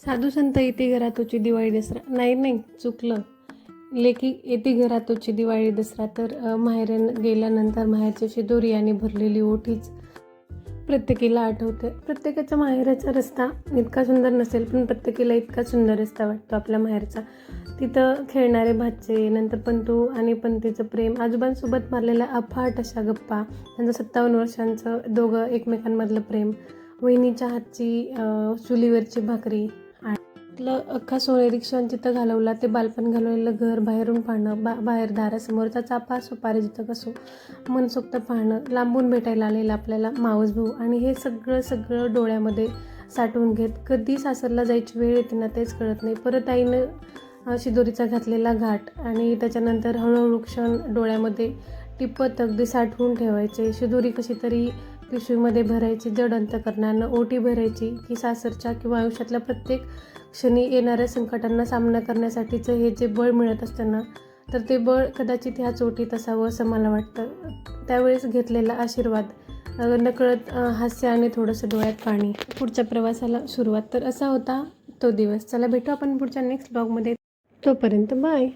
साधू संत येते घरातोची दिवाळी दसरा, नाही चुकलं. लेकी येते घरातोची दिवाळी दसरा. तर माहेर गेल्यानंतर माहेरची शिदोरी आणि भरलेली ओठीच प्रत्येकीला आठवते. प्रत्येकाच्या माहेराचा रस्ता इतका सुंदर नसेल, पण प्रत्येकीला इतका सुंदर रस्ता वाटतो आपल्या माहेरचा. तिथं खेळणारे भाचे, नंतर पंतू आणि पंतीचं प्रेम, आजोबांसोबत मारलेल्या अफाट अशा गप्पा, त्यांचं 57 वर्षांचं दोघं एकमेकांमधलं प्रेम, वहिनीच्या हातची चुलीवरची भाकरी, आपलं अख्खा सोनेरी क्षण तिथं घालवला, ते बालपण घालवलेलं घर बाहेरून पाहणं, बाहेर दारासमोरचा चापा असो, पारिजातक असो, मनसोक्त पाहणं, लांबून भेटायला आलेलं आपल्याला मावस भाऊ, आणि हे सगळं डोळ्यामध्ये साठवून घेत कधी सासरला जायची वेळ येते ना तेच कळत नाही. परत आईनं शिदोरीचा घातलेला घाट, आणि त्याच्यानंतर हळूहळू क्षण डोळ्यामध्ये टिपत अगदी साठवून ठेवायचे. शिदोरी कशी तरी पिशवीमध्ये भरायची, जड अंतकरणानं ओटी भरायची, की सासरच्या किंवा आयुष्यातल्या प्रत्येक क्षणी येणाऱ्या संकटांना सामना करण्यासाठीचं हे जे बळ मिळत असतं ना, तर ते बळ कदाचित ह्या चोटीत असावं असं मला वाटतं. त्यावेळेस घेतलेला आशीर्वाद, नकळत हास्य आणि थोडंसं डोळ्यात पाणी. पुढच्या प्रवासाला सुरुवात. तर असा होता तो दिवस. चला भेटू आपण पुढच्या नेक्स्ट ब्लॉगमध्ये. तोपर्यंत बाय.